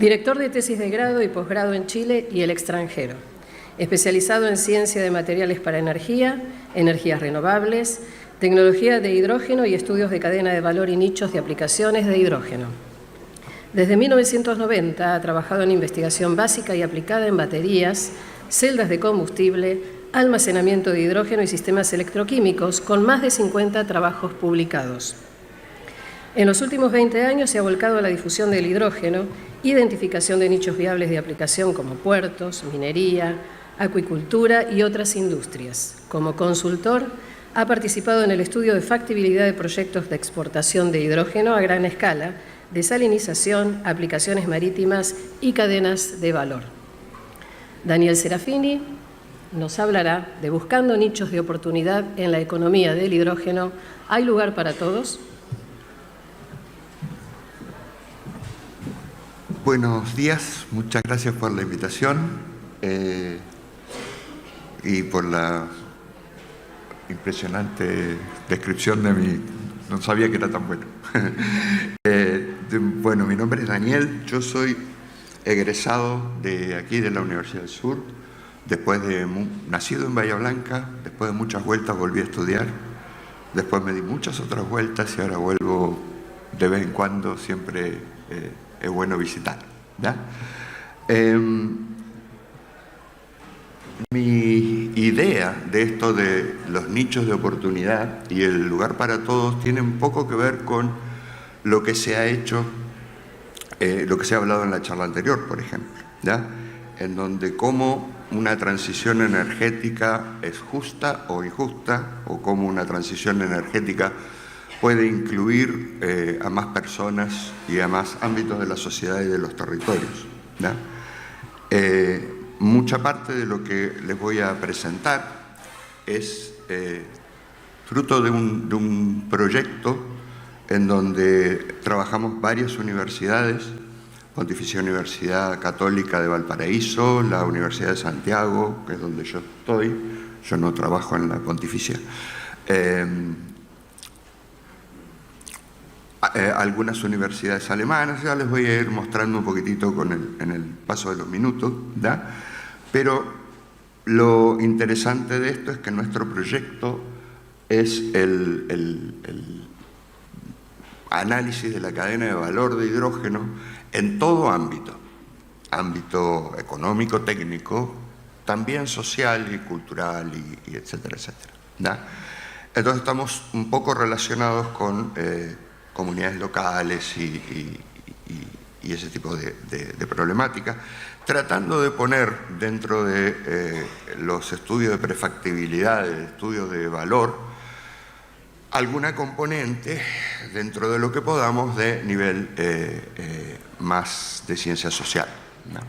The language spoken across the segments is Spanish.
Director de tesis de grado y posgrado en Chile y el extranjero. Especializado en ciencia de materiales para energía, energías renovables, tecnología de hidrógeno y estudios de cadena de valor y nichos de aplicaciones de hidrógeno. Desde 1990 ha trabajado en investigación básica y aplicada en baterías, celdas de combustible, almacenamiento de hidrógeno y sistemas electroquímicos, con más de 50 trabajos publicados. En los últimos 20 años se ha volcado a la difusión del hidrógeno, identificación de nichos viables de aplicación como puertos, minería, acuicultura y otras industrias. Como consultor, ha participado en el estudio de factibilidad de proyectos de exportación de hidrógeno a gran escala, desalinización, aplicaciones marítimas y cadenas de valor. Daniel Serafini nos hablará de buscando nichos de oportunidad en la economía del hidrógeno. ¿Hay lugar para todos? Buenos días, muchas gracias por la invitación y por la impresionante descripción de mi... No sabía que era tan bueno. Bueno, mi nombre es Daniel, yo soy egresado de aquí de la Universidad del Sur, nacido en Bahía Blanca, después de muchas vueltas volví a estudiar, después me di muchas otras vueltas y ahora vuelvo de vez en cuando, siempre es bueno visitar, ¿ya? Mi idea de esto de los nichos de oportunidad y el lugar para todos tiene un poco que ver con lo que se ha hecho, lo que se ha hablado en la charla anterior, por ejemplo, ¿ya? En donde cómo una transición energética es justa o injusta, o cómo una transición energética puede incluir a más personas y a más ámbitos de la sociedad y de los territorios, ¿ya? Mucha parte de lo que les voy a presentar es fruto de un proyecto en donde trabajamos varias universidades, Pontificia Universidad Católica de Valparaíso, la Universidad de Santiago, que es donde yo estoy, yo no trabajo en la Pontificia, algunas universidades alemanas, ya les voy a ir mostrando un poquitito en el paso de los minutos, ¿ya? Pero lo interesante de esto es que nuestro proyecto es el análisis de la cadena de valor de hidrógeno en todo ámbito económico, técnico, también social y cultural, y etcétera, etcétera, ¿ya? Entonces estamos un poco relacionados con comunidades locales y ese tipo de problemática, tratando de poner dentro de los estudios de prefactibilidad, de estudios de valor, alguna componente dentro de lo que podamos de nivel más de ciencia social, ¿no?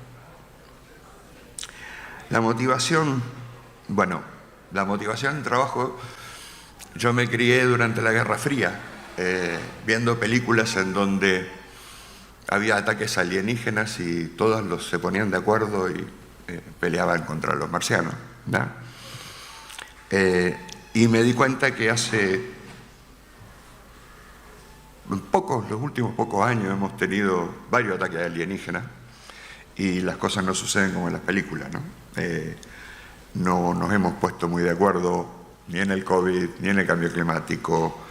La motivación, bueno, la motivación del trabajo, yo me crié durante la Guerra Fría, viendo películas en donde había ataques alienígenas y todos se ponían de acuerdo y peleaban contra los marcianos, ¿no? Y me di cuenta que hace los últimos pocos años hemos tenido varios ataques alienígenas y las cosas no suceden como en las películas, ¿no? No nos hemos puesto muy de acuerdo ni en el COVID, ni en el cambio climático,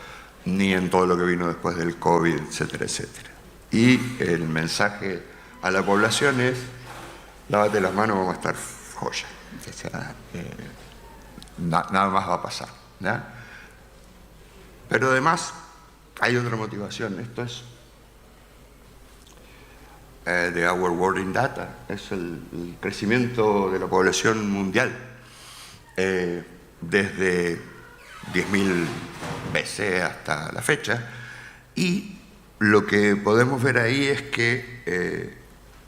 ni en todo lo que vino después del COVID, etcétera, etcétera. Y el mensaje a la población es: lávate las manos, vamos a estar joya. O sea, nada más va a pasar, ¿no? Pero además hay otra motivación. Esto es de Our World in Data, es el crecimiento de la población mundial desde 10.000 BC hasta la fecha, y lo que podemos ver ahí es que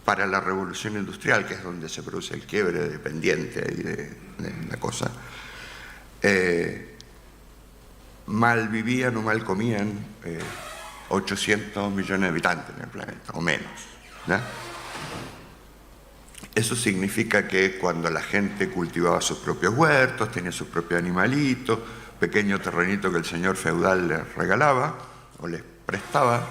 para la revolución industrial, que es donde se produce el quiebre dependiente y de la cosa, mal vivían o mal comían 800 millones de habitantes en el planeta, o menos, ¿no? Eso significa que cuando la gente cultivaba sus propios huertos, tenía sus propios animalitos, pequeño terrenito que el señor feudal les regalaba o les prestaba,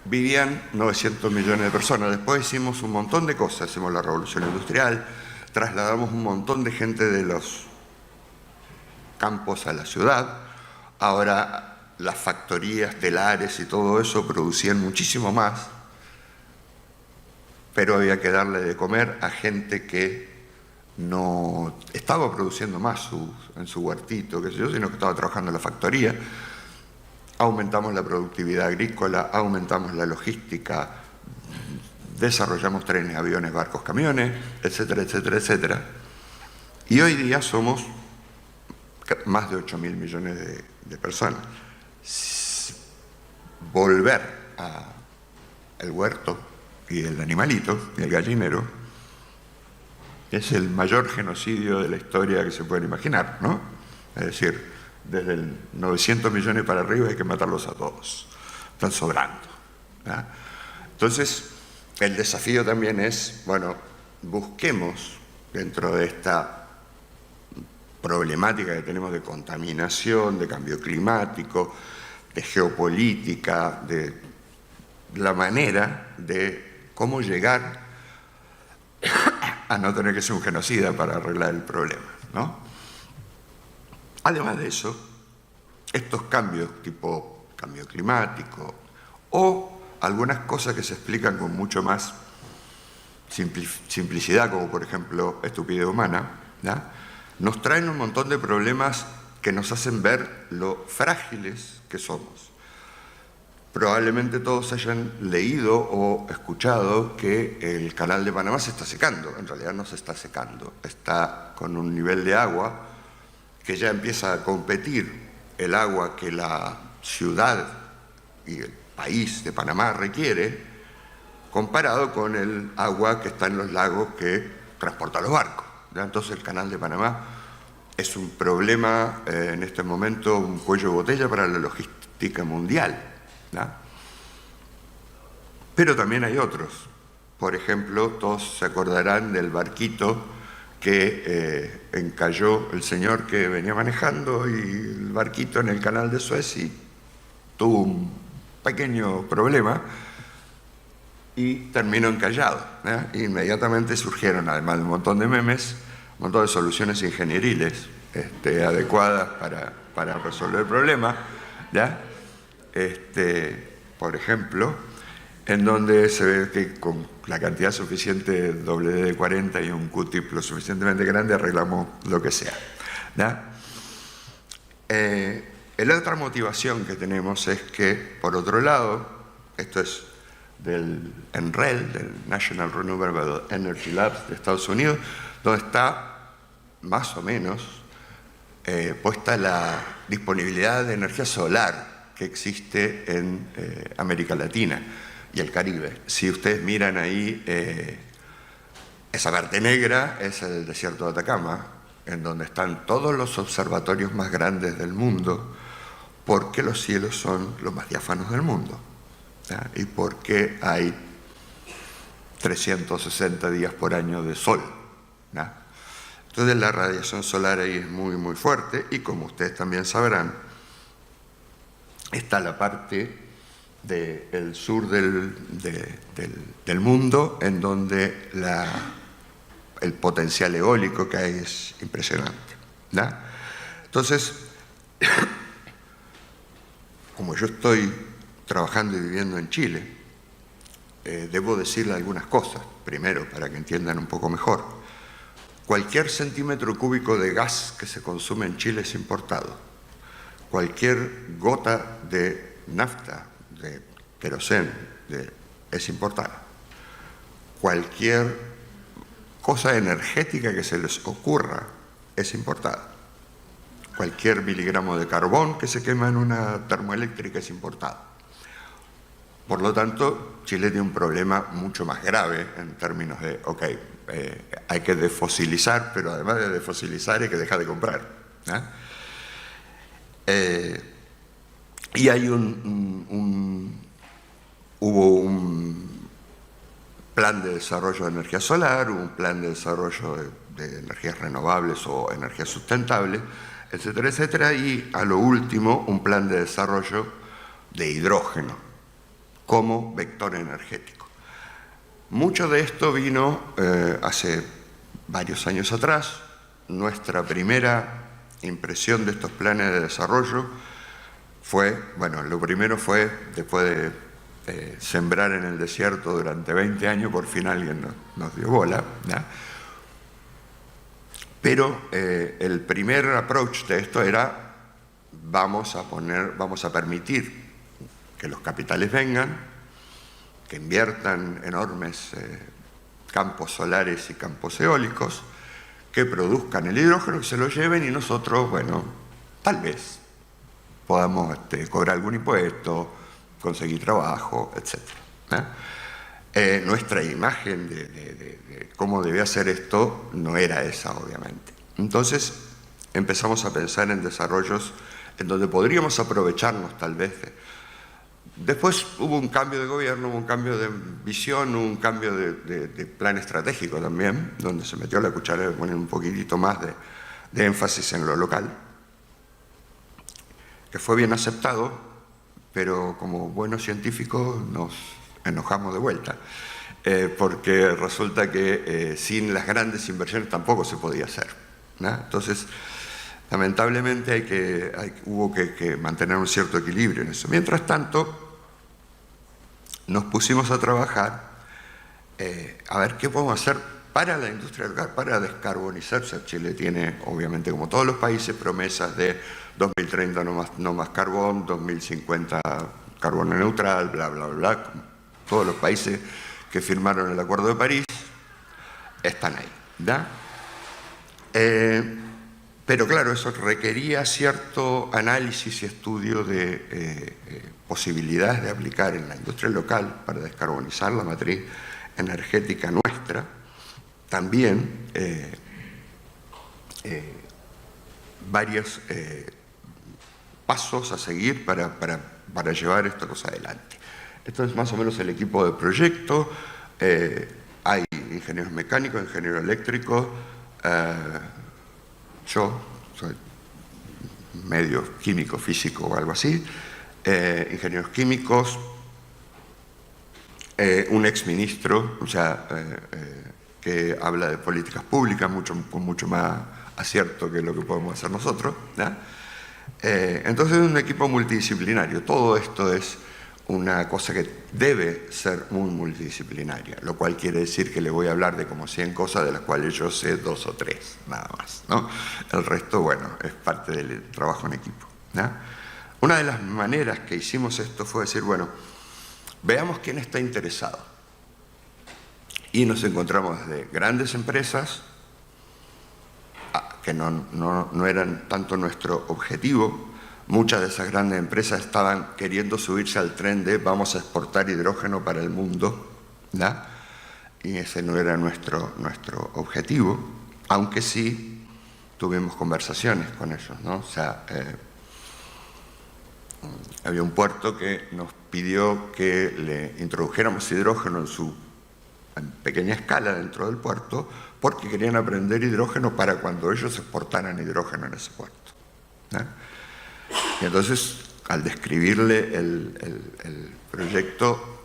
vivían 900 millones de personas. Después hicimos un montón de cosas, hicimos la revolución industrial, trasladamos un montón de gente de los campos a la ciudad. Ahora las factorías telares y todo eso producían muchísimo más, pero había que darle de comer a gente que no estaba produciendo más en su huertito, qué sé yo, sino que estaba trabajando en la factoría. Aumentamos la productividad agrícola, aumentamos la logística, desarrollamos trenes, aviones, barcos, camiones, etcétera, etcétera, etcétera. Y hoy día somos más de 8.000 millones de personas. Volver al huerto y el animalito, y el gallinero, es el mayor genocidio de la historia que se pueden imaginar, ¿no? Es decir, desde el 900 millones para arriba hay que matarlos a todos. Están sobrando, ¿verdad? Entonces, el desafío también es, bueno, busquemos dentro de esta problemática que tenemos de contaminación, de cambio climático, de geopolítica, de la manera de cómo llegar a no tener que ser un genocida para arreglar el problema, ¿no? Además de eso, estos cambios tipo cambio climático o algunas cosas que se explican con mucho más simplicidad, como por ejemplo estupidez humana, ¿no?, nos traen un montón de problemas que nos hacen ver lo frágiles que somos. Probablemente todos hayan leído o escuchado que el Canal de Panamá se está secando. En realidad no se está secando, está con un nivel de agua que ya empieza a competir el agua que la ciudad y el país de Panamá requiere, comparado con el agua que está en los lagos que transportan los barcos. Entonces el Canal de Panamá es un problema en este momento, un cuello de botella para la logística mundial, ¿no? Pero también hay otros. Por ejemplo, todos se acordarán del barquito que encalló el señor que venía manejando, y el barquito en el canal de Suez, y tuvo un pequeño problema y terminó encallado, ¿eh? Inmediatamente surgieron, además de un montón de memes, un montón de soluciones ingenieriles adecuadas para resolver el problema, ¿ya? Por ejemplo, en donde se ve que con la cantidad suficiente de WD-40 y un Q-tip lo suficientemente grande arreglamos lo que sea, ¿ya? La otra motivación que tenemos es que, por otro lado, esto es del NREL, del National Renewable Energy Labs de Estados Unidos, donde está más o menos puesta la disponibilidad de energía solar que existe en América Latina y el Caribe. Si ustedes miran ahí, esa parte negra es el desierto de Atacama, en donde están todos los observatorios más grandes del mundo, porque los cielos son los más diáfanos del mundo, ¿ya? Y porque hay 360 días por año de sol, ¿ya? Entonces la radiación solar ahí es muy, muy fuerte, y como ustedes también sabrán, está la parte del sur del mundo en donde el potencial eólico que hay es impresionante, ¿no? Entonces, como yo estoy trabajando y viviendo en Chile, debo decirle algunas cosas. Primero, para que entiendan un poco mejor, cualquier centímetro cúbico de gas que se consume en Chile es importado. Cualquier gota de nafta, de queroseno, es importada. Cualquier cosa energética que se les ocurra es importada. Cualquier miligramo de carbón que se quema en una termoeléctrica es importado. Por lo tanto, Chile tiene un problema mucho más grave en términos de, hay que desfosilizar, pero además de desfosilizar hay que dejar de comprar, ¿eh? Y hay hubo un plan de desarrollo de energía solar, un plan de desarrollo de energías renovables o energías sustentables, etcétera, etcétera, y a lo último un plan de desarrollo de hidrógeno, como vector energético. Mucho de esto vino hace varios años atrás. Nuestra primera impresión de estos planes de desarrollo fue, bueno, lo primero fue, después de sembrar en el desierto durante 20 años, por fin alguien nos dio bola, ¿no? Pero el primer approach de esto era, vamos a permitir que los capitales vengan, que inviertan enormes campos solares y campos eólicos, que produzcan el hidrógeno, que se lo lleven y nosotros, bueno, tal vez podamos cobrar algún impuesto, conseguir trabajo, etc. Nuestra imagen de cómo debía ser esto no era esa, obviamente. Entonces empezamos a pensar en desarrollos en donde podríamos aprovecharnos tal vez. Después hubo un cambio de gobierno, hubo un cambio de visión, un cambio de plan estratégico también, donde se metió la cuchara de poner un poquitito más de énfasis en lo local, que fue bien aceptado, pero como buenos científicos nos enojamos de vuelta, porque resulta que sin las grandes inversiones tampoco se podía hacer, ¿no? Entonces, lamentablemente hubo que mantener un cierto equilibrio en eso. Mientras tanto, nos pusimos a trabajar a ver qué podemos hacer para la industria local, para descarbonizarse. Chile tiene, obviamente, como todos los países, promesas de 2030 no más carbón, 2050 carbono neutral, bla, bla, bla. Todos los países que firmaron el Acuerdo de París están ahí, ¿ya? Pero claro, eso requería cierto análisis y estudio de posibilidades de aplicar en la industria local para descarbonizar la matriz energética nuestra. También varios pasos a seguir para llevar esta cosa adelante. Esto es más o menos el equipo de proyecto. Hay ingenieros mecánicos, ingenieros eléctricos. Yo soy medio químico, físico o algo así. Ingenieros químicos. Un exministro, o sea, que habla de políticas públicas con mucho más acierto que lo que podemos hacer nosotros, ¿no? Entonces es un equipo multidisciplinario. Todo esto es una cosa que debe ser muy multidisciplinaria, lo cual quiere decir que le voy a hablar de como 100 cosas de las cuales yo sé 2 o 3, nada más, ¿no? El resto, bueno, es parte del trabajo en equipo, ¿no? Una de las maneras que hicimos esto fue decir, bueno, veamos quién está interesado. Y nos encontramos de grandes empresas, que no eran tanto nuestro objetivo. Muchas de esas grandes empresas estaban queriendo subirse al tren de vamos a exportar hidrógeno para el mundo, ¿no? Y ese no era nuestro objetivo, aunque sí tuvimos conversaciones con ellos, ¿no? O sea, había un puerto que nos pidió que le introdujéramos hidrógeno en pequeña escala dentro del puerto, porque querían aprender hidrógeno para cuando ellos exportaran hidrógeno en ese puerto, ¿no? Y entonces, al describirle el proyecto,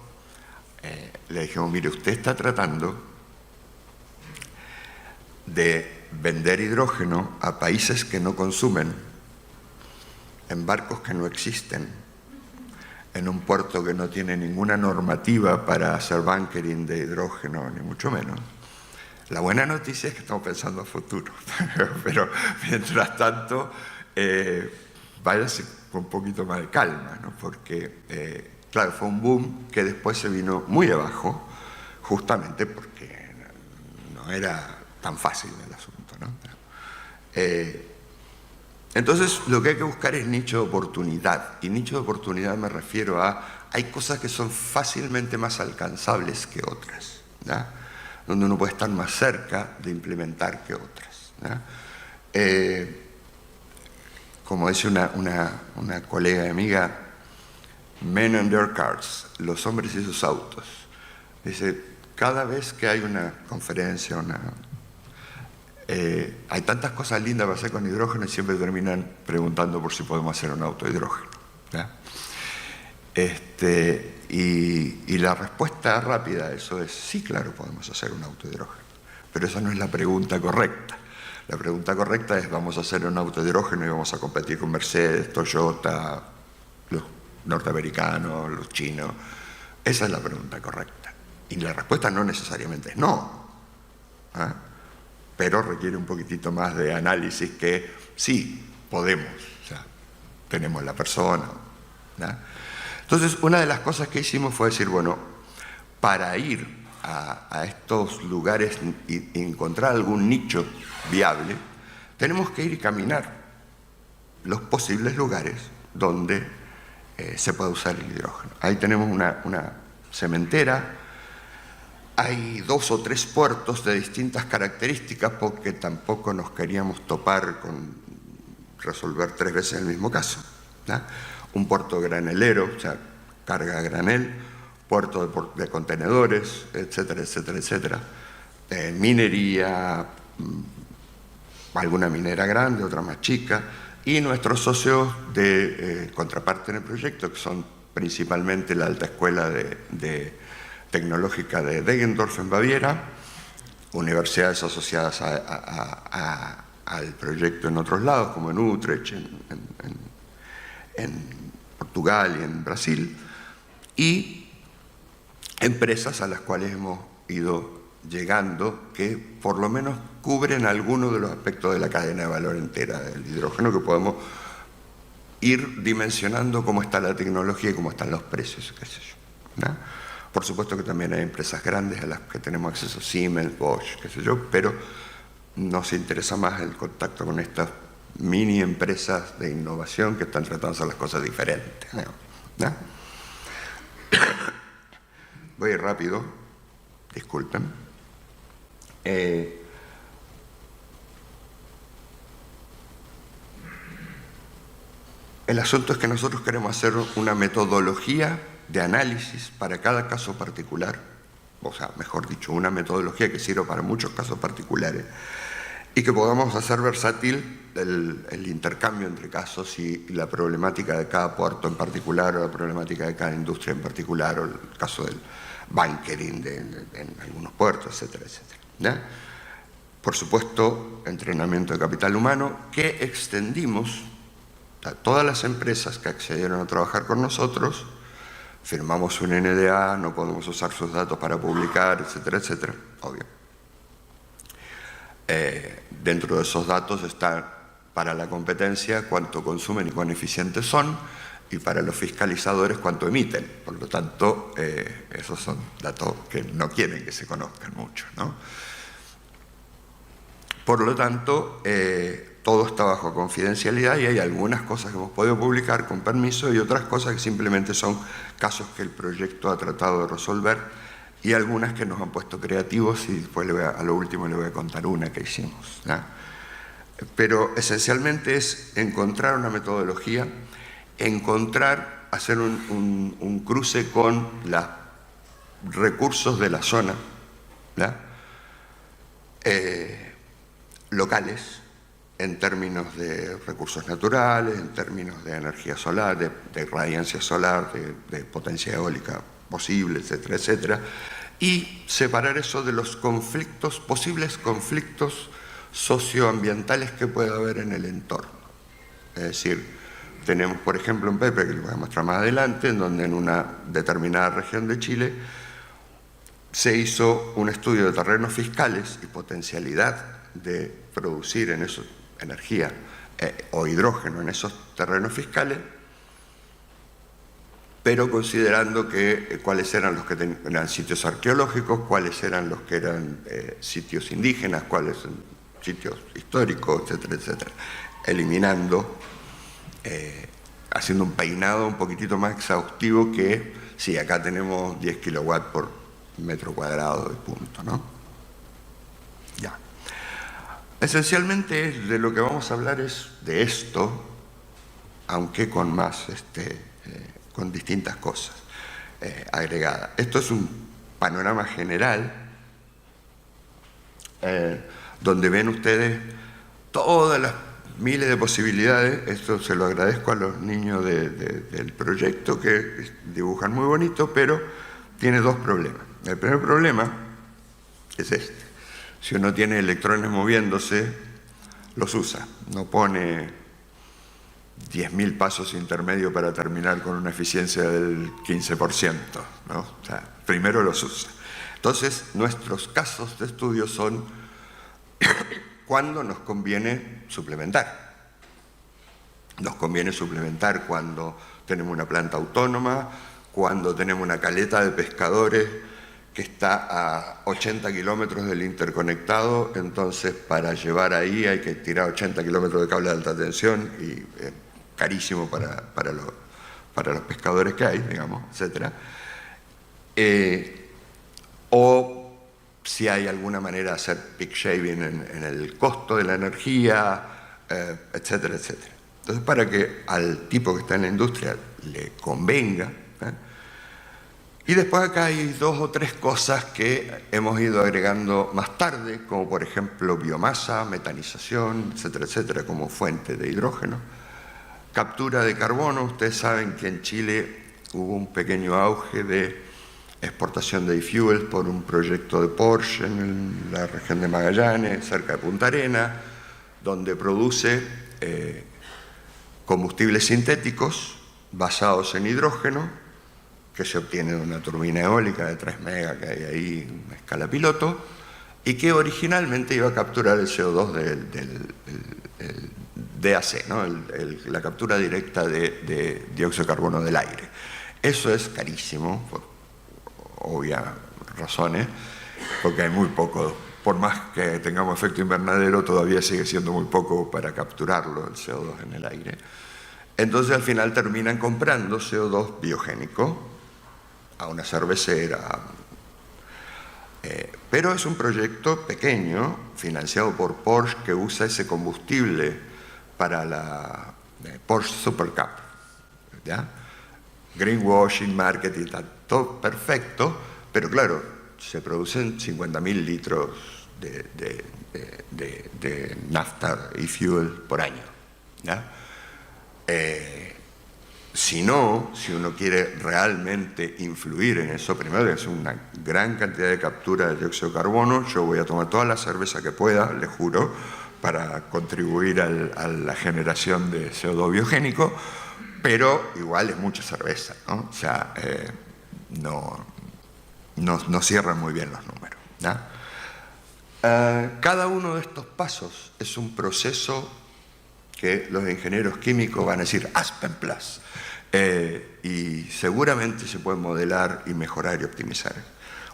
le dijimos, mire, usted está tratando de vender hidrógeno a países que no consumen, en barcos que no existen, en un puerto que no tiene ninguna normativa para hacer bunkering de hidrógeno, ni mucho menos. La buena noticia es que estamos pensando a futuro, pero mientras tanto, váyase con un poquito más de calma, ¿no? Porque, claro, fue un boom que después se vino muy abajo, justamente porque no era tan fácil el asunto, ¿no? Entonces, lo que hay que buscar es nicho de oportunidad. Y nicho de oportunidad me refiero a, hay cosas que son fácilmente más alcanzables que otras, ¿no? Donde uno puede estar más cerca de implementar que otras, ¿no? Como dice una colega y amiga, men and their cars, los hombres y sus autos. Dice, cada vez que hay una conferencia, hay tantas cosas lindas para hacer con hidrógeno y siempre terminan preguntando por si podemos hacer un auto de hidrógeno, ¿no? Y la respuesta rápida a eso es, sí, claro, podemos hacer un auto de hidrógeno. Pero esa no es la pregunta correcta. La pregunta correcta es, ¿vamos a hacer un auto de hidrógeno y vamos a competir con Mercedes, Toyota, los norteamericanos, los chinos? Esa es la pregunta correcta. Y la respuesta no necesariamente es no, ¿ah? Pero requiere un poquitito más de análisis que sí, podemos, o sea, tenemos la persona, ¿no? Entonces, una de las cosas que hicimos fue decir, bueno, para ir a estos lugares y encontrar algún nicho viable, tenemos que ir y caminar los posibles lugares donde se puede usar el hidrógeno. Ahí tenemos una cementera, hay 2 o 3 puertos de distintas características porque tampoco nos queríamos topar con resolver 3 veces el mismo caso, ¿no? Un puerto granelero, o sea, carga a granel, puerto de contenedores, etcétera, etcétera, etcétera. Minería, alguna minera grande, otra más chica, y nuestros socios de contraparte en el proyecto, que son principalmente la alta escuela tecnológica de Deggendorf en Baviera, universidades asociadas al proyecto en otros lados, como en Utrecht, en Portugal y en Brasil, y empresas a las cuales hemos ido llegando que por lo menos cubren algunos de los aspectos de la cadena de valor entera del hidrógeno, que podemos ir dimensionando cómo está la tecnología y cómo están los precios, qué sé yo, ¿no? Por supuesto que también hay empresas grandes a las que tenemos acceso, Siemens, Bosch, qué sé yo, pero nos interesa más el contacto con estas mini empresas de innovación que están tratando de hacer las cosas diferentes, ¿no? Voy a ir rápido, disculpen. El asunto es que nosotros queremos hacer una metodología de análisis para cada caso particular, o sea, mejor dicho, una metodología que sirva para muchos casos particulares y que podamos hacer versátil el intercambio entre casos y la problemática de cada puerto en particular, o la problemática de cada industria en particular, o el caso del bunkering en algunos puertos, etcétera, etcétera, ¿no? Por supuesto, entrenamiento de capital humano que extendimos a todas las empresas que accedieron a trabajar con nosotros. Firmamos un NDA, no podemos usar sus datos para publicar, etcétera, etcétera, obvio. Dentro de esos datos está para la competencia cuánto consumen y cuán eficientes son, y para los fiscalizadores cuánto emiten. Por lo tanto, esos son datos que no quieren que se conozcan mucho, ¿no? Por lo tanto, todo está bajo confidencialidad y hay algunas cosas que hemos podido publicar con permiso y otras cosas que simplemente son casos que el proyecto ha tratado de resolver y algunas que nos han puesto creativos, y después a lo último le voy a contar una que hicimos, ¿no? Pero esencialmente es encontrar una metodología, hacer un cruce con los recursos de la zona, ¿no? Locales, en términos de recursos naturales, en términos de energía solar, de radiancia solar, de potencia eólica posible, etcétera, etcétera, y separar eso de los conflictos, posibles conflictos socioambientales que pueda haber en el entorno. Es decir, tenemos, por ejemplo, un paper que les voy a mostrar más adelante, en donde en una determinada región de Chile se hizo un estudio de terrenos fiscales y potencialidad de producir en eso energía o hidrógeno en esos terrenos fiscales, pero considerando que cuáles eran los que eran sitios arqueológicos, cuáles eran los que eran sitios indígenas, cuáles eran sitios históricos, etcétera, etcétera, eliminando, haciendo un peinado un poquitito más exhaustivo que, sí, acá tenemos 10 kilowatts por metro cuadrado y punto, ¿no? Ya. Esencialmente de lo que vamos a hablar es de esto, aunque con más, con distintas cosas agregadas. Esto es un panorama general donde ven ustedes todas las miles de posibilidades. Esto se lo agradezco a los niños del proyecto, que dibujan muy bonito, pero tiene dos problemas. El primer problema es este. Si uno tiene electrones moviéndose, los usa. No pone 10.000 pasos intermedios para terminar con una eficiencia del 15%, ¿no? O sea, primero los usa. Entonces, nuestros casos de estudio son cuando nos conviene suplementar. Nos conviene suplementar cuando tenemos una planta autónoma, cuando tenemos una caleta de pescadores que está a 80 kilómetros del interconectado, entonces para llevar ahí hay que tirar 80 kilómetros de cable de alta tensión y carísimo para los pescadores que hay, digamos, etc. O si hay alguna manera de hacer peak shaving en el costo de la energía, etcétera, etcétera. Entonces, para que al tipo que está en la industria le convenga, y después acá hay 2 o 3 cosas que hemos ido agregando más tarde, como por ejemplo biomasa, metanización, etcétera, etcétera, como fuente de hidrógeno. Captura de carbono. Ustedes saben que en Chile hubo un pequeño auge de exportación de e-fuels por un proyecto de Porsche en la región de Magallanes, cerca de Punta Arenas, donde produce combustibles sintéticos basados en hidrógeno, que se obtiene de una turbina eólica de 3 megas que hay ahí, una escala piloto, y que originalmente iba a capturar el CO2 del DAC, ¿no? La captura directa de dióxido de carbono del aire. Eso es carísimo, por obvias razones, porque hay muy poco, por más que tengamos efecto invernadero, todavía sigue siendo muy poco para capturarlo, el CO2 en el aire. Entonces al final terminan comprando CO2 biogénico a una cervecera. Pero es un proyecto pequeño, financiado por Porsche, que usa ese combustible para la Porsche Supercup, ¿ya? Greenwashing, marketing, está todo perfecto, pero claro, se producen 50.000 litros de nafta y fuel por año, ¿ya? Si uno quiere realmente influir en eso, primero es una gran cantidad de captura de dióxido de carbono. Yo voy a tomar toda la cerveza que pueda, les juro, para contribuir a la generación de CO2 biogénico, pero igual es mucha cerveza, ¿no? O sea, no cierran muy bien los números, ¿ya? Cada uno de estos pasos es un proceso que los ingenieros químicos van a decir Aspen Plus, y seguramente se puede modelar y mejorar y optimizar.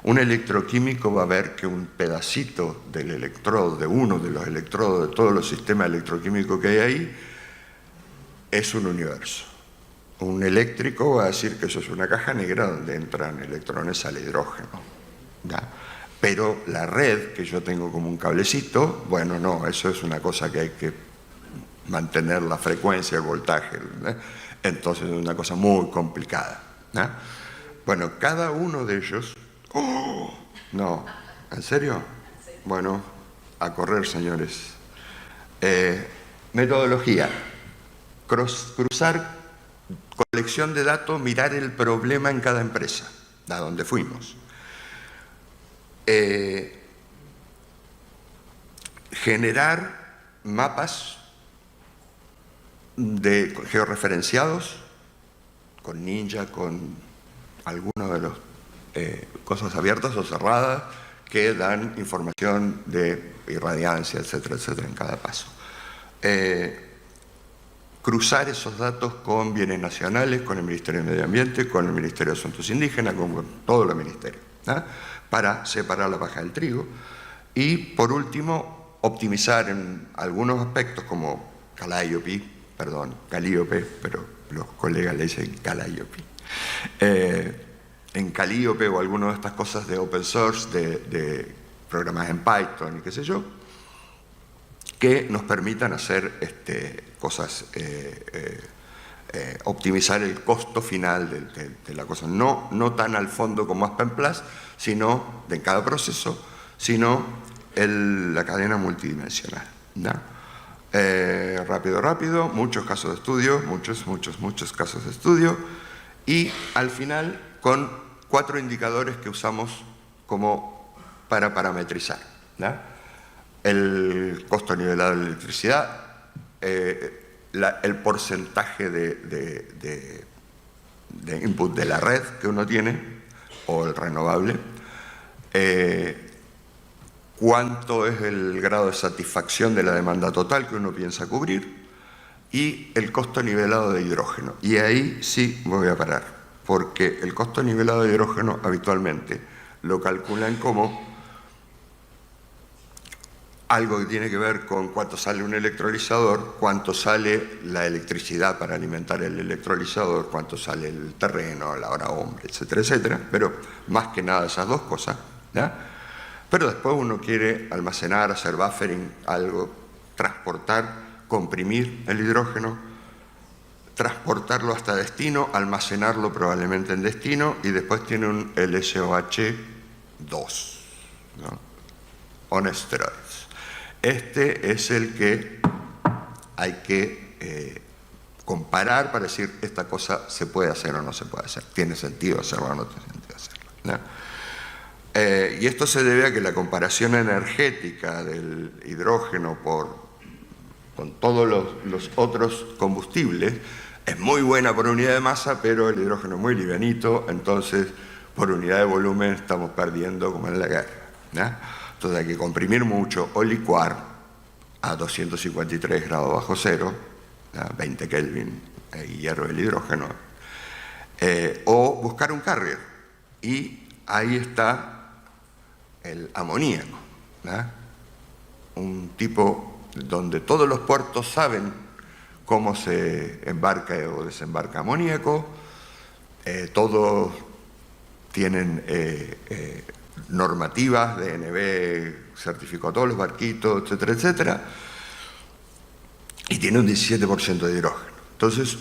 Un electroquímico va a ver que un pedacito del electrodo, de uno de los electrodos de todos los sistemas electroquímicos que hay ahí, es un universo. Un eléctrico va a decir que eso es una caja negra donde entran electrones al hidrógeno, ¿ya? Pero la red que yo tengo como un cablecito, bueno, no, eso es una cosa que hay que mantener la frecuencia, el voltaje, ¿eh? Entonces es una cosa muy complicada, ¿eh? Bueno, cada uno de ellos... ¡Oh! No, ¿en serio? Bueno, a correr, señores. Metodología. Cruzar colección de datos, mirar el problema en cada empresa, a donde fuimos. Generar mapas georreferenciados con Ninja, con algunos de los cosas abiertas o cerradas que dan información de irradiancia, etcétera, etcétera, en cada paso. Cruzar esos datos con bienes nacionales, con el Ministerio de Medio Ambiente, con el Ministerio de Asuntos Indígenas, con todos los ministerios, ¿eh? Para separar la paja del trigo. Y, por último, optimizar en algunos aspectos como Calliope, pero los colegas le dicen Calliope. En Calliope o algunas de estas cosas de open source, de programas en Python y qué sé yo, que nos permitan hacer cosas, optimizar el costo final de la cosa. No tan al fondo como Aspen Plus, sino de cada proceso, sino la cadena multidimensional, ¿no? Rápido, muchos casos de estudio, muchos casos de estudio, y al final con 4 indicadores que usamos como para parametrizar, ¿no? El costo nivelado de la electricidad, el porcentaje de input de la red que uno tiene, o el renovable, cuánto es el grado de satisfacción de la demanda total que uno piensa cubrir, y el costo nivelado de hidrógeno. Y ahí sí me voy a parar, porque el costo nivelado de hidrógeno habitualmente lo calculan como algo que tiene que ver con cuánto sale un electrolizador, cuánto sale la electricidad para alimentar el electrolizador, cuánto sale el terreno, la hora hombre, etcétera, etcétera, pero más que nada esas dos cosas, ¿ya? Pero después uno quiere almacenar, hacer buffering, algo, transportar, comprimir el hidrógeno, transportarlo hasta destino, almacenarlo probablemente en destino, y después tiene un LSOH2, ¿no? On steroids. Este es el que hay que comparar para decir esta cosa se puede hacer o no se puede hacer, tiene sentido hacerlo o no tiene sentido hacerlo, ¿no? Y esto se debe a que la comparación energética del hidrógeno con todos los otros combustibles es muy buena por unidad de masa, pero el hidrógeno es muy livianito, entonces por unidad de volumen estamos perdiendo como en la guerra, ¿no? Entonces hay que comprimir mucho o licuar a 253 grados bajo cero, ¿no? 20 Kelvin, y hierve el hidrógeno, o buscar un carrier, y ahí está el amoníaco, ¿no? Un tipo donde todos los puertos saben cómo se embarca o desembarca amoníaco, todos tienen normativas, DNV certificó a todos los barquitos, etcétera, etcétera, y tiene un 17% de hidrógeno. Entonces,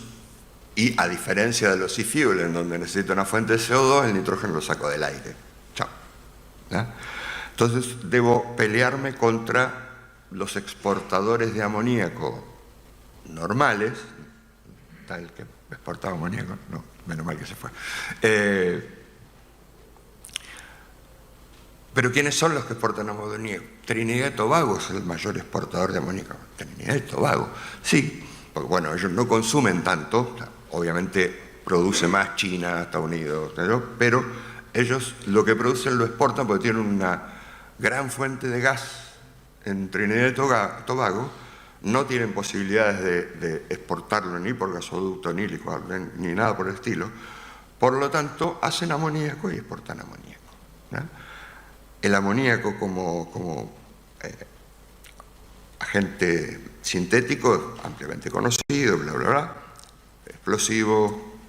y a diferencia de los e-fuel, en donde necesito una fuente de CO2, el nitrógeno lo saco del aire. Chao. ¿Ya? Entonces, debo pelearme contra los exportadores de amoníaco normales, tal que exportaba amoníaco, no, menos mal que se fue. Pero ¿quiénes son los que exportan amoníaco? Trinidad y Tobago es el mayor exportador de amoníaco. Trinidad y Tobago, sí, porque bueno, ellos no consumen tanto, obviamente produce más China, Estados Unidos, pero ellos lo que producen lo exportan porque tienen una gran fuente de gas en Trinidad y Tobago, no tienen posibilidades de exportarlo ni por gasoducto, ni licuado, ni nada por el estilo. Por lo tanto, hacen amoníaco y exportan amoníaco, ¿no? El amoníaco como agente sintético, ampliamente conocido, bla, bla, bla, explosivo,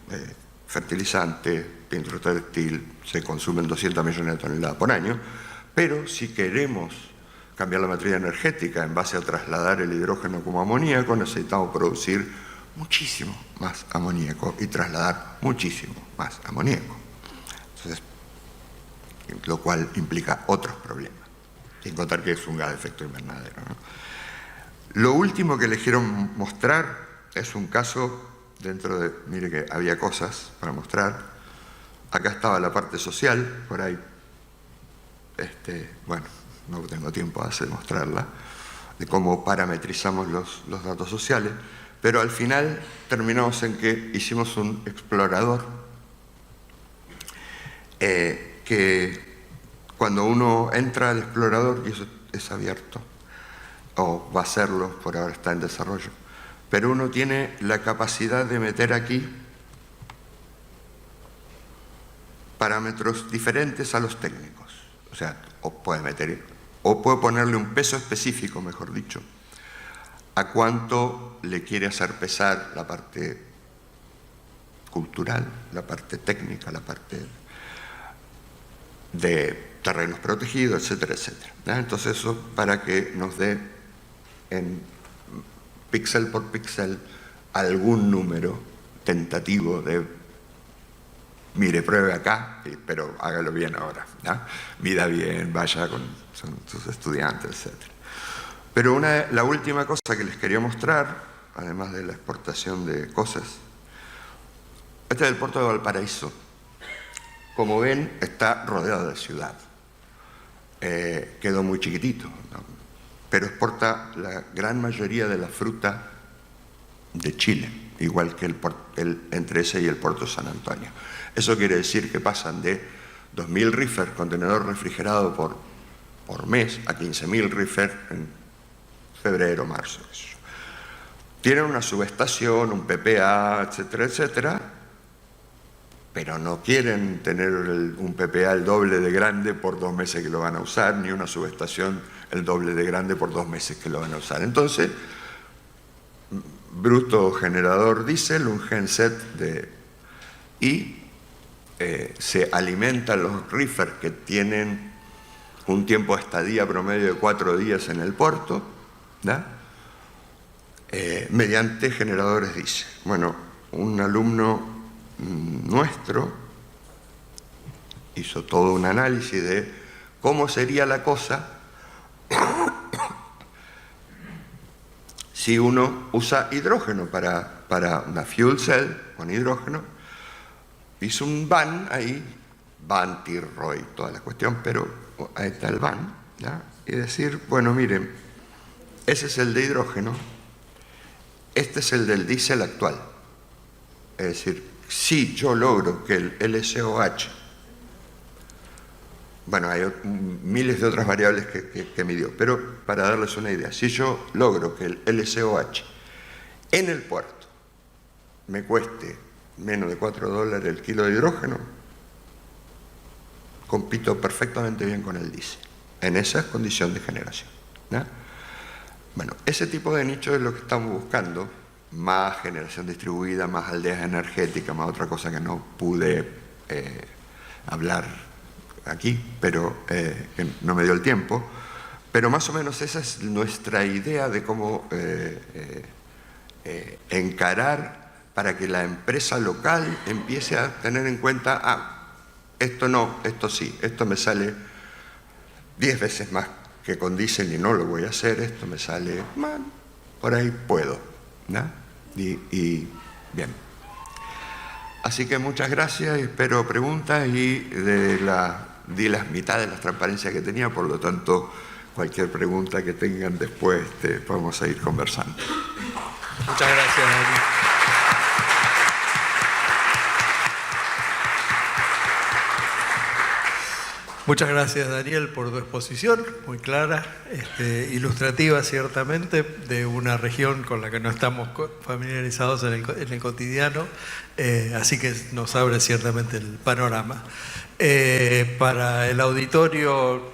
fertilizante, pintura textil, se consumen 200 millones de toneladas por año, pero si queremos cambiar la matriz energética en base a trasladar el hidrógeno como amoníaco, necesitamos producir muchísimo más amoníaco y trasladar muchísimo más amoníaco. Entonces, lo cual implica otros problemas, sin contar que es un gas de efecto invernadero, ¿no? Lo último que les quiero mostrar es un caso dentro de, mire que había cosas para mostrar. Acá estaba la parte social, por ahí, bueno, no tengo tiempo de mostrarla, de cómo parametrizamos los datos sociales, pero al final terminamos en que hicimos un explorador que cuando uno entra al explorador, y eso es abierto, o va a serlo, por ahora está en desarrollo, pero uno tiene la capacidad de meter aquí parámetros diferentes a los técnicos. O sea, o puede ponerle un peso específico, mejor dicho, a cuánto le quiere hacer pesar la parte cultural, la parte técnica, la parte de terrenos protegidos, etcétera, etcétera, ¿no? Entonces eso para que nos dé en píxel por píxel algún número tentativo de, mire, pruebe acá, pero hágalo bien ahora, ¿no? Mida bien, vaya con sus estudiantes, etcétera. Pero la última cosa que les quería mostrar, además de la exportación de cosas, este es el puerto de Valparaíso. Como ven, está rodeado de ciudad. Quedó muy chiquitito, ¿no? Pero exporta la gran mayoría de la fruta de Chile, igual que entre ese y el puerto de San Antonio. Eso quiere decir que pasan de 2.000 reefer, contenedor refrigerado por mes, a 15.000 reefer en febrero, marzo. Tienen una subestación, un PPA, etcétera, etcétera, pero no quieren tener un PPA el doble de grande por 2 meses que lo van a usar, ni una subestación el doble de grande por 2 meses que lo van a usar. Entonces, bruto generador diésel, un genset se alimentan los reefer que tienen un tiempo de estadía promedio de 4 días en el puerto, ¿no? Mediante generadores diésel. Bueno, un alumno nuestro hizo todo un análisis de cómo sería la cosa si uno usa hidrógeno para una fuel cell con hidrógeno. Hizo un van ahí, van, Tirroy, toda la cuestión, pero ahí está el van, ¿ya? Y decir, bueno, miren, ese es el de hidrógeno, este es el del diésel actual. Es decir, si yo logro que el LCOH, bueno, hay miles de otras variables que midió, pero para darles una idea, si yo logro que el LCOH en el puerto me cueste menos de $4 el kilo de hidrógeno, compito perfectamente bien con el diésel, en esa condición de generación, ¿no? Bueno, ese tipo de nicho es lo que estamos buscando, más generación distribuida, más aldeas energéticas, más otra cosa que no pude hablar aquí, pero que no me dio el tiempo, pero más o menos esa es nuestra idea de cómo encarar para que la empresa local empiece a tener en cuenta, esto no, esto sí, esto me sale 10 veces más que con diésel y no lo voy a hacer, esto me sale, por ahí puedo, ¿no? Y bien. Así que muchas gracias, espero preguntas y di las mitades de las transparencias que tenía, por lo tanto, cualquier pregunta que tengan después podemos seguir conversando. Muchas gracias, Dani. Muchas gracias, Daniel, por tu exposición, muy clara, ilustrativa ciertamente, de una región con la que no estamos familiarizados en el cotidiano, así que nos abre ciertamente el panorama. Para el auditorio,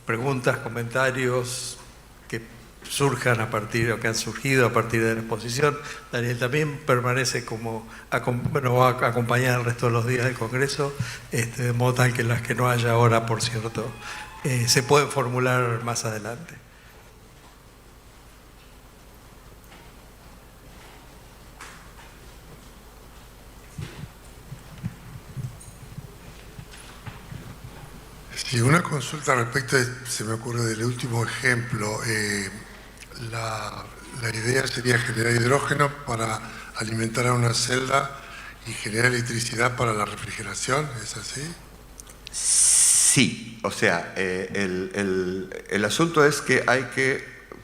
preguntas, comentarios que surjan a partir, o que han surgido a partir de la exposición. Daniel también permanece va a acompañar el resto de los días del Congreso, de modo tal que las que no haya ahora, por cierto, se pueden formular más adelante. Sí, una consulta respecto, se me ocurre del último ejemplo. La idea sería generar hidrógeno para alimentar a una celda y generar electricidad para la refrigeración, ¿es así? Sí, o sea, el asunto es que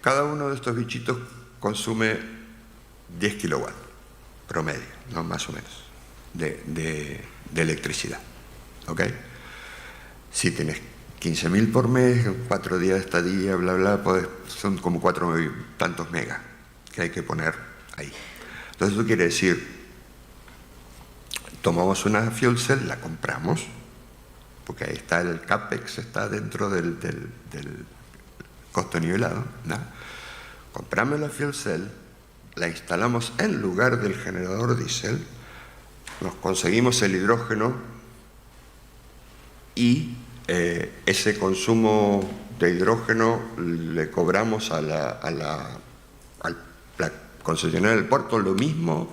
cada uno de estos bichitos consume 10 kilowatts promedio, ¿no? Más o menos, de electricidad, ¿ok? Si tienes 15.000 por mes, 4 días de estadía, bla, bla, son como 4 tantos megas que hay que poner ahí. Entonces eso quiere decir, tomamos una fuel cell, la compramos, porque ahí está el CAPEX, está dentro del costo nivelado, ¿no? Compramos la fuel cell, la instalamos en lugar del generador diésel, nos conseguimos el hidrógeno y ese consumo de hidrógeno le cobramos a la concesionaria del puerto lo mismo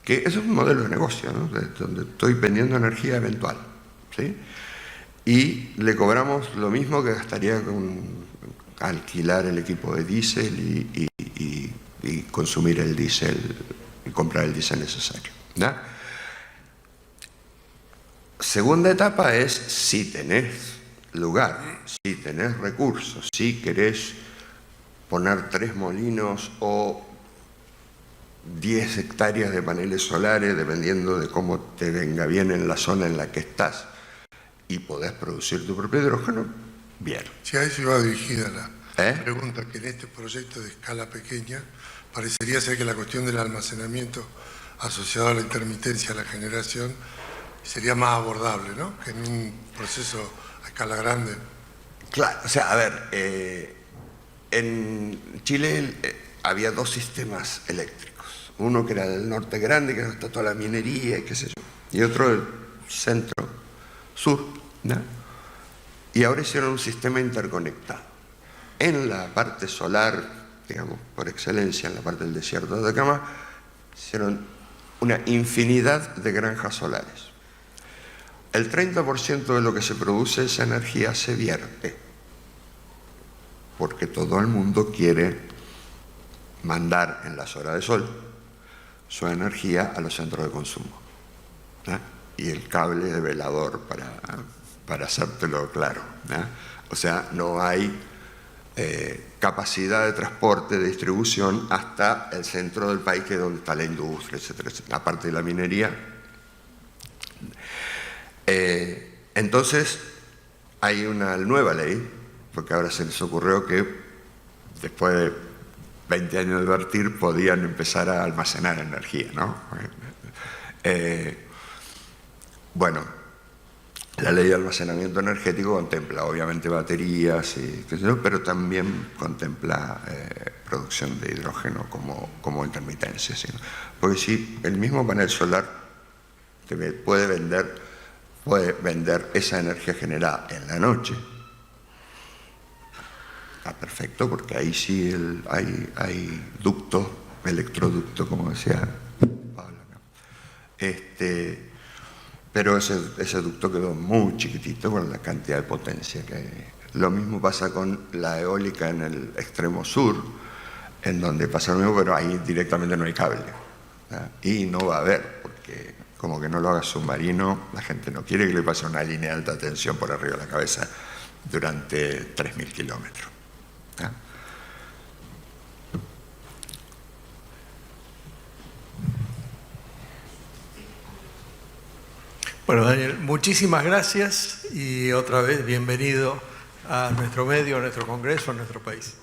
que... Eso es un modelo de negocio, ¿no? Donde estoy vendiendo energía eventual, ¿sí? Y le cobramos lo mismo que gastaría alquilar el equipo de diésel y consumir el diésel y comprar el diésel necesario, ¿no? Segunda etapa es si tenés lugar, si tenés recursos, si querés poner 3 molinos o 10 hectáreas de paneles solares, dependiendo de cómo te venga bien en la zona en la que estás, y podés producir tu propio hidrógeno, bien. Si a eso iba dirigida la pregunta, que en este proyecto de escala pequeña parecería ser que la cuestión del almacenamiento asociado a la intermitencia, a la generación, sería más abordable, ¿no?, que en un proceso a escala grande. Claro, o sea, a ver, en Chile había 2 sistemas eléctricos. Uno que era del norte grande, que está toda la minería y qué sé yo, y otro del centro-sur, ¿no? Y ahora hicieron un sistema interconectado. En la parte solar, digamos, por excelencia, en la parte del desierto de Atacama, hicieron una infinidad de granjas solares. El 30% de lo que se produce, esa energía se vierte, porque todo el mundo quiere mandar en las horas de sol su energía a los centros de consumo, ¿no? Y el cable de velador para hacértelo claro, ¿no? O sea, no hay capacidad de transporte, de distribución hasta el centro del país, que es donde está la industria, etcétera, etcétera, aparte de la minería. Entonces, hay una nueva ley, porque ahora se les ocurrió que después de 20 años de vertir podían empezar a almacenar energía, ¿no? Bueno, la ley de almacenamiento energético contempla obviamente baterías, pero también contempla producción de hidrógeno como intermitencia, ¿sí? Porque si el mismo panel solar te puede vender esa energía generada en la noche, está perfecto, porque ahí sí hay ducto, electroducto, como decía Pablo, ¿no? Pero ese ducto quedó muy chiquitito con la cantidad de potencia que hay. Lo mismo pasa con la eólica en el extremo sur, en donde pasa lo mismo, pero ahí directamente no hay cable, ¿no? Y no va a haber, porque como que no lo haga submarino, la gente no quiere que le pase una línea de alta tensión por arriba de la cabeza durante 3.000 kilómetros, ¿no? Bueno, Daniel, muchísimas gracias y otra vez bienvenido a nuestro medio, a nuestro congreso, a nuestro país.